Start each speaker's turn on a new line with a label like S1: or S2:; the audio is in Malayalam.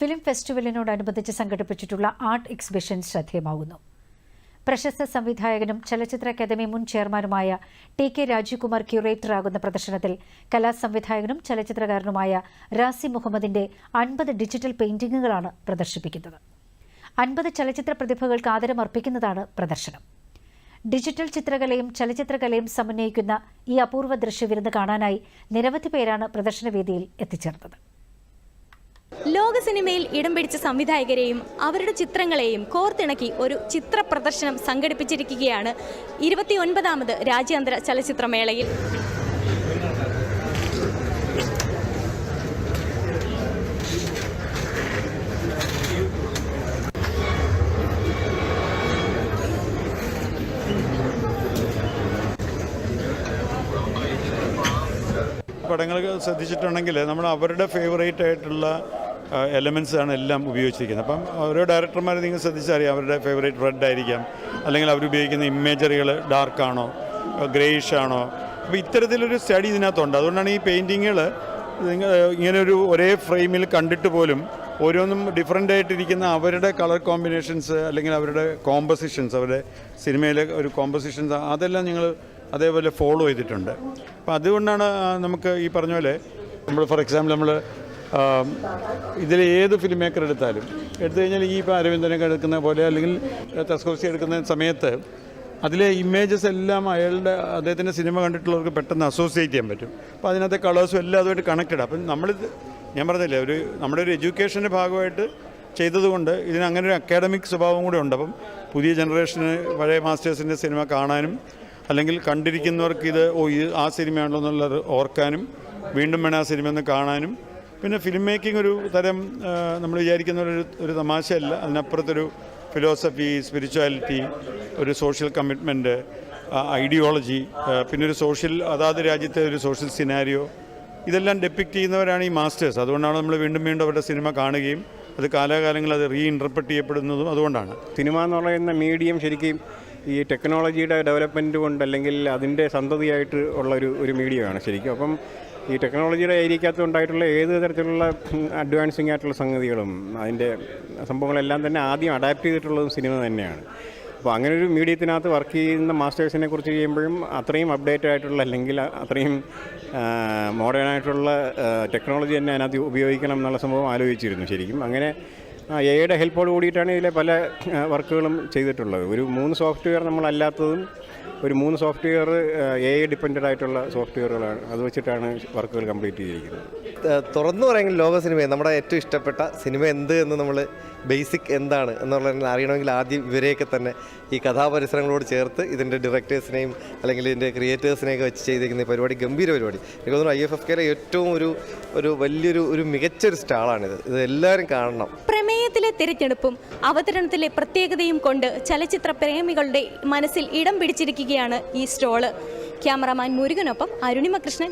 S1: ഫിലിം ഫെസ്റ്റിവലിനോടനുബന്ധിച്ച് സംഘടിപ്പിച്ചിട്ടുള്ള ആർട്ട് എക്സിബിഷൻ ശ്രദ്ധേയമാകുന്നു. പ്രശസ്ത സംവിധായകനും ചലച്ചിത്ര അക്കാദമി മുൻ ചെയർമാനുമായ TK രാജീവ്കുമാർ ക്യൂറേറ്ററാകുന്ന പ്രദർശനത്തിൽ കലാസംവിധായകനും ചലച്ചിത്രകാരനുമായ റാസി മുഹമ്മദിന്റെ 50 ഡിജിറ്റൽ പെയിന്റിംഗുകളാണ് പ്രദർശിപ്പിക്കുന്നത്. 50 ചലച്ചിത്ര പ്രതിഭകൾക്ക് ആദരമർപ്പിക്കുന്നതാണ് പ്രദർശനം. ഡിജിറ്റൽ ചിത്രകലയും ചലച്ചിത്രകലയും സമന്വയിക്കുന്ന ഈ അപൂർവ ദൃശ്യവിരുന്ന് കാണാനായി നിരവധി പേരാണ് പ്രദർശനവേദിയിൽ എത്തിച്ചേർന്നത്.
S2: ലോക സിനിമയിൽ ഇടം പിടിച്ച സംവിധായകരെയും അവരുടെ ചിത്രങ്ങളെയും കോർത്തിണക്കി ഒരു ചിത്ര പ്രദർശനം സംഘടിപ്പിച്ചിരിക്കുകയാണ് 29ാമത് രാജ്യാന്തര ചലച്ചിത്രമേളയിൽ.
S3: പടങ്ങൾ ശ്രദ്ധിച്ചിട്ടുണ്ടെങ്കിൽ നമ്മൾ അവരുടെ ഫേവറേറ്റ് ആയിട്ടുള്ള എലമെൻറ്റ്സ് ആണ് എല്ലാം ഉപയോഗിച്ചിരിക്കുന്നത്. അപ്പം ഓരോ ഡയറക്ടർമാർ നിങ്ങൾ ശ്രദ്ധിച്ചറിയാം, അവരുടെ ഫേവറേറ്റ് റെഡ് ആയിരിക്കാം, അല്ലെങ്കിൽ അവരുപയോഗിക്കുന്ന ഇമേജറികൾ ഡാർക്കാണോ ഗ്രേയിഷ് ആണോ. അപ്പോൾ ഇത്തരത്തിലൊരു സ്റ്റഡി ഇതിനകത്തുണ്ട്. അതുകൊണ്ടാണ് ഈ പെയിൻറ്റിങ്ങുകൾ ഇങ്ങനൊരു ഒരേ ഫ്രെയിമിൽ കണ്ടിട്ട് പോലും ഓരോന്നും ഡിഫറൻ്റ് ആയിട്ടിരിക്കുന്ന അവരുടെ കളർ കോമ്പിനേഷൻസ് അല്ലെങ്കിൽ അവരുടെ കോമ്പോസിഷൻസ്, അവരുടെ സിനിമയിലെ ഒരു കോമ്പോസിഷൻസ്, അതെല്ലാം നിങ്ങൾ അതേപോലെ ഫോളോ ചെയ്തിട്ടുണ്ട്. അപ്പോൾ അതുകൊണ്ടാണ് നമുക്ക് ഈ പറഞ്ഞ പോലെ നമ്മൾ ഫോർ എക്സാമ്പിൾ നമ്മൾ ഇതിൽ ഏത് ഫിലിം മേക്കർ എടുത്തു കഴിഞ്ഞാൽ ഈ ഇപ്പോൾ അരവിന്ദനൊക്കെ എടുക്കുന്ന പോലെ അല്ലെങ്കിൽ തസ്കോർസി എടുക്കുന്ന സമയത്ത് അതിലെ ഇമേജസ് എല്ലാം അദ്ദേഹത്തിൻ്റെ സിനിമ കണ്ടിട്ടുള്ളവർക്ക് പെട്ടെന്ന് അസോസിയേറ്റ് ചെയ്യാൻ പറ്റും. അപ്പോൾ അതിനകത്തെ കളേഴ്സും എല്ലാം അതുമായിട്ട് കണക്റ്റഡ്. അപ്പം ഞാൻ പറഞ്ഞില്ലേ, നമ്മുടെ ഒരു എഡ്യൂക്കേഷൻ്റെ ഭാഗമായിട്ട് ചെയ്തതുകൊണ്ട് ഇതിന് അങ്ങനെ ഒരു അക്കാഡമിക് സ്വഭാവം കൂടെ ഉണ്ട്. അപ്പം പുതിയ ജനറേഷന് പഴയ മാസ്റ്റേഴ്സിൻ്റെ സിനിമ കാണാനും അല്ലെങ്കിൽ കണ്ടിരിക്കുന്നവർക്ക് ഇത് ആ സിനിമയാണല്ലോ എന്നുള്ളത് ഓർക്കാനും വീണ്ടും വേണം ആ സിനിമ ഒന്ന് കാണാനും. പിന്നെ ഫിലിം മേക്കിംഗ് ഒരു തരം നമ്മൾ വിചാരിക്കുന്ന ഒരു തമാശയല്ല, അതിനപ്പുറത്തൊരു ഫിലോസഫി, സ്പിരിച്വാലിറ്റി, ഒരു സോഷ്യൽ കമ്മിറ്റ്മെൻറ്റ്, ഐഡിയോളജി, പിന്നെ ഒരു സോഷ്യൽ അതാത് രാജ്യത്തെ ഒരു സോഷ്യൽ സിനാരിയോ, ഇതെല്ലാം ഡെപ്പിക്റ്റ് ചെയ്യുന്നവരാണ് ഈ മാസ്റ്റേഴ്സ്. അതുകൊണ്ടാണ് നമ്മൾ വീണ്ടും വീണ്ടും അവരുടെ സിനിമ കാണുകയും അത് കാലാകാലങ്ങളിൽ അത് റീഇൻറ്റർപ്രറ്റ് ചെയ്യപ്പെടുന്നതും അതുകൊണ്ടാണ്.
S4: സിനിമ എന്ന് പറയുന്ന മീഡിയം ശരിക്കും ഈ ടെക്നോളജിയുടെ ഡെവലപ്മെൻറ്റ് കൊണ്ട് അല്ലെങ്കിൽ അതിൻ്റെ സന്തതിയായിട്ട് ഉള്ള ഒരു മീഡിയമാണ് ശരിക്കും. അപ്പം ഈ ടെക്നോളജിയുടെ ഏരിയക്കകത്ത് ഉണ്ടായിട്ടുള്ള ഏത് തരത്തിലുള്ള അഡ്വാൻസിങ് ആയിട്ടുള്ള സംഗതികളും അതിൻ്റെ സംഭവങ്ങളെല്ലാം തന്നെ ആദ്യം അഡാപ്റ്റ് ചെയ്തിട്ടുള്ളതും സിനിമ തന്നെയാണ്. അപ്പോൾ അങ്ങനെ ഒരു മീഡിയത്തിനകത്ത് വർക്ക് ചെയ്യുന്ന മാസ്റ്റേഴ്സിനെ കുറിച്ച് ചെയ്യുമ്പോഴും അത്രയും അപ്ഡേറ്റഡ് ആയിട്ടുള്ള അല്ലെങ്കിൽ അത്രയും മോഡേൺ ആയിട്ടുള്ള ടെക്നോളജി തന്നെ അതിനകത്ത് ഉപയോഗിക്കണം എന്നുള്ള സംഭവം ആലോചിച്ചിരുന്നു ശരിക്കും. അങ്ങനെ എയുടെ ഹെൽപ്പോട് കൂടിയിട്ടാണ് ഇതിലെ പല വർക്കുകളും ചെയ്തിട്ടുള്ളത്. ഒരു 3 സോഫ്റ്റ്വെയർ നമ്മളല്ലാത്തതും ഒരു 3 സോഫ്റ്റ്വെയർ ഡിപ്പെൻഡഡ് ആയിട്ടുള്ള സോഫ്റ്റ്വെയറുകളാണ്. അത് വെച്ചിട്ടാണ് വർക്കുകൾ കംപ്ലീറ്റ് ചെയ്തിരിക്കുന്നത്.
S5: തുറന്നു പറയുമെങ്കിൽ ലോക സിനിമയെ നമ്മുടെ ഏറ്റവും ഇഷ്ടപ്പെട്ട സിനിമ എന്ത് എന്ന് നമ്മൾ ബേസിക് എന്താണ് എന്നുള്ളത് അറിയണമെങ്കിൽ ആദ്യം ഇവരെയൊക്കെ തന്നെ ഈ കഥാപരിസരങ്ങളോട് ചേർത്ത് ഇതിൻ്റെ ഡയറക്ടേഴ്സിനെയും അല്ലെങ്കിൽ ഇതിൻ്റെ ക്രിയേറ്റേഴ്സിനെയൊക്കെ വെച്ച് ചെയ്തിരിക്കുന്ന പരിപാടി ഗംഭീര പരിപാടി. എനിക്ക് തോന്നുന്നു IFFKയിലെ ഏറ്റവും ഒരു വലിയൊരു മികച്ചൊരു സ്റ്റാളാണിത്. ഇത് എല്ലാവരും കാണണം.
S2: പ്രമേയത്തിലെ തിരഞ്ഞെടുപ്പും അവതരണത്തിലെ പ്രത്യേകതയും കൊണ്ട് ചലച്ചിത്ര പ്രേമികളുടെ മനസ്സിൽ ഇടം പിടിച്ചിരിക്കുകയാണ് ഈ സ്റ്റോള്. ക്യാമറാമാൻ മുരുകനൊപ്പം അരുണിമ കൃഷ്ണൻ.